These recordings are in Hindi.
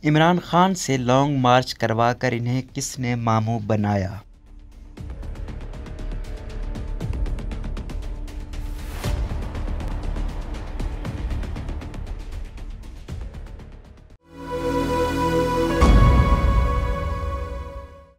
इमरान खान से लॉन्ग मार्च करवाकर इन्हें किसने मामू बनाया?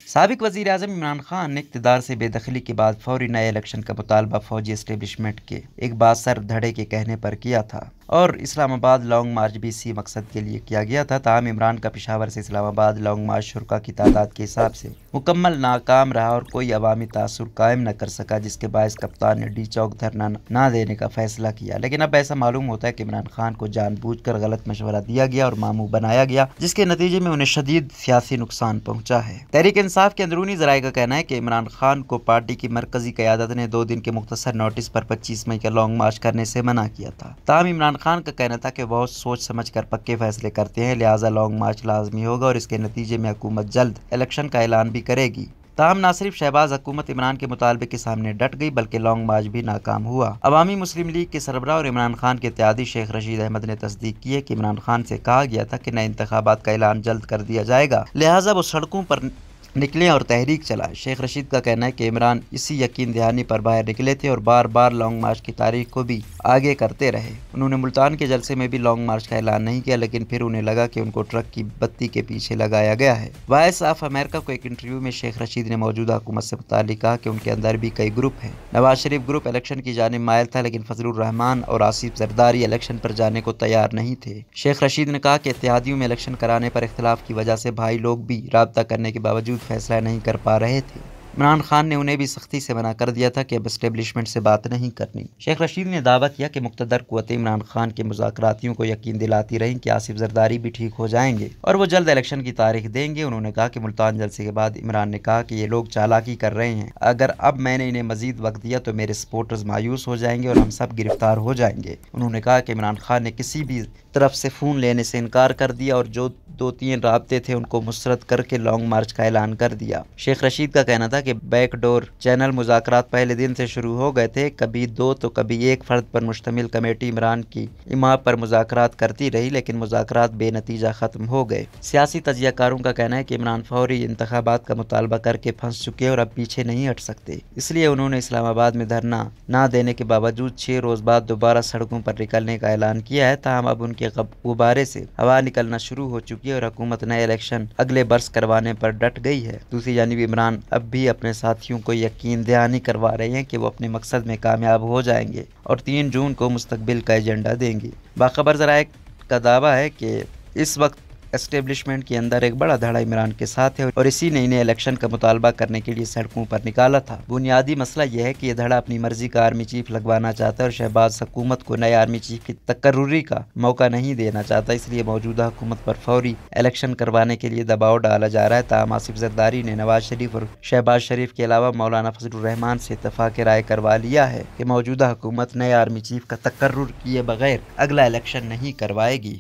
साबिक वज़ीर आज़म इमरान खान ने इक़्तिदार से बेदखली के बाद फौरी नए इलेक्शन का मुतालबा फौजी एस्टेब्लिशमेंट के एक बासर धड़े के कहने पर किया था और इस्लामाबाद लॉन्ग मार्च भी इसी मकसद के लिए किया गया था। ताहम इमरान का पेशावर से इस्लामाबाद लॉन्ग मार्च शुरा की तादाद के हिसाब से मुकम्मल नाकाम रहा और कोई अवामी तासुर कायम न कर सका, जिसके बायस कप्तान ने डी चौक धरना ना देने का फैसला किया। लेकिन अब ऐसा मालूम होता है कि इमरान खान को जानबूझकर गलत मशवरा दिया गया और मामू बनाया गया, जिसके नतीजे में उन्हें शदीद सियासी नुकसान पहुंचा है। तहरीक इंसाफ के अंदरूनी ज़राए का कहना है कि इमरान खान को पार्टी की मरकजी क़यादत ने 2 दिन के मुख्तसर नोटिस पर 25 मई का लॉन्ग मार्च करने से मना किया था। ताहम इमरान खान का कहना था कि बहुत सोच समझ कर पक्के फैसले करते हैं, लिहाजा लॉन्ग मार्च लाजमी होगा और इसके नतीजे में हुकूमत जल्द इलेक्शन का ऐलान भी करेगी। ताहम ना सिर्फ शहबाज हुकूमत इमरान के मुतालबे के सामने डट गई बल्कि लॉन्ग मार्च भी नाकाम हुआ। अवामी मुस्लिम लीग के सरबराह और इमरान खान के इत्तेहादी शेख रशीद अहमद ने तस्दीक की है कि इमरान खान से कहा गया था कि नए इंतखाबात का ऐलान जल्द कर दिया जाएगा, लिहाजा वो सड़कों पर निकले और तहरीक चलाए। शेख रशीद का कहना है कि इमरान इसी यकीन दहानी पर बाहर निकले थे और बार बार लॉन्ग मार्च की तारीख को भी आगे करते रहे। उन्होंने मुल्तान के जलसे में भी लॉन्ग मार्च का ऐलान नहीं किया, लेकिन फिर उन्हें लगा कि उनको ट्रक की बत्ती के पीछे लगाया गया है। वॉइस ऑफ अमेरिका को एक इंटरव्यू में शेख रशीद ने मौजूदा हुकूमत से मुताल्लिक़ कहा कि उनके अंदर भी कई ग्रुप हैं। नवाज शरीफ ग्रुप इलेक्शन की जानिब मायल था, लेकिन फजलुर रहमान और आसिफ जरदारी इलेक्शन पर जाने को तैयार नहीं थे। शेख रशीद ने कहा कि इत्तेहादियों में इलेक्शन कराने पर इख्तिलाफ की वजह से भाई लोग भी राब्ता करने के बावजूद फैसला नहीं कर पा रहे थे। इमरान खान ने उन्हें भी सख्ती से मना कर दिया था कि अब एस्टेब्लिशमेंट से बात नहीं करनी। शेख रशीद ने दावा किया कि मुक़्तदर क़ुव्वतें इमरान खान के मुज़ाकरातियों को यकीन दिलाती रहीं कि आसिफ जरदारी भी ठीक हो जाएंगे और वो जल्द इलेक्शन की तारीख देंगे। उन्होंने कहा कि मुल्तान जलसे के बाद इमरान ने कहा कि ये लोग चालाकी कर रहे हैं, अगर अब मैंने इन्हें मजीद वक्त दिया तो मेरे सपोर्टर्स मायूस हो जाएंगे और हम सब गिरफ्तार हो जाएंगे। उन्होंने कहा कि इमरान खान ने किसी भी तरफ से फ़ोन लेने से इनकार कर दिया और जो 2-3 राब्ते थे उनको मुस्तरद करके लॉन्ग मार्च का ऐलान कर दिया। शेख रशीद का कहना था कि बैकडोर चैनल मुज़ाकरात पहले दिन से शुरू हो गए थे, कभी 2 तो कभी 1 फर्द पर मुश्तमिल कमेटी इमरान की इमाम पर मुज़ाकरात करती रही, लेकिन मुज़ाकरात बेनतीजा ख़त्म हो गए। सियासी तजियाकारों का कहना है कि इमरान फौरी इंतखाबात का मुतालबा करके फंस चुके हैं और अब पीछे नहीं हट सकते, इसलिए उन्होंने इस्लामाबाद में धरना ना देने के बावजूद 6 रोज़ बाद दोबारा सड़कों पर निकलने का ऐलान किया है। ताहम अब उनके गुब्बारे से हवा निकलना शुरू हो चुकी है और हुकूमत नए इलेक्शन अगले बरस करवाने पर डट गई है। दूसरी जानिब इमरान अब भी अपने साथियों को यकीन दहानी करवा रहे हैं कि वो अपने मकसद में कामयाब हो जाएंगे और 3 जून को मुस्तकबिल का एजेंडा देंगे। बाखबर ज़राए का दावा है कि इस वक्त एस्टेब्लिशमेंट के अंदर एक बड़ा धड़ा इमरान के साथ है और इसी ने इन्हें इलेक्शन का मुतालबा करने के लिए सड़कों पर निकाला था। बुनियादी मसला यह है कि यह धड़ा अपनी मर्जी का आर्मी चीफ लगवाना चाहता है और शहबाज हुकूमत को नए आर्मी चीफ की तकर्रुरी का मौका नहीं देना चाहता, इसलिए मौजूदा हुकूमत पर फौरी इलेक्शन करवाने के लिए दबाव डाला जा रहा है। ताहम आसिफ जरदारी ने नवाज शरीफ और शहबाज शरीफ के अलावा मौलाना फजलुर रहमान से इत्तफाक राय करवा लिया है कि मौजूदा हुकूमत नए आर्मी चीफ का तकर्रुर किए बगैर अगला इलेक्शन नहीं करवाएगी।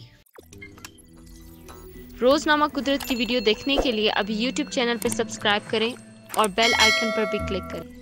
रोज़नामा कुदरत की वीडियो देखने के लिए अभी YouTube चैनल पर सब्सक्राइब करें और बेल आइकन पर भी क्लिक करें।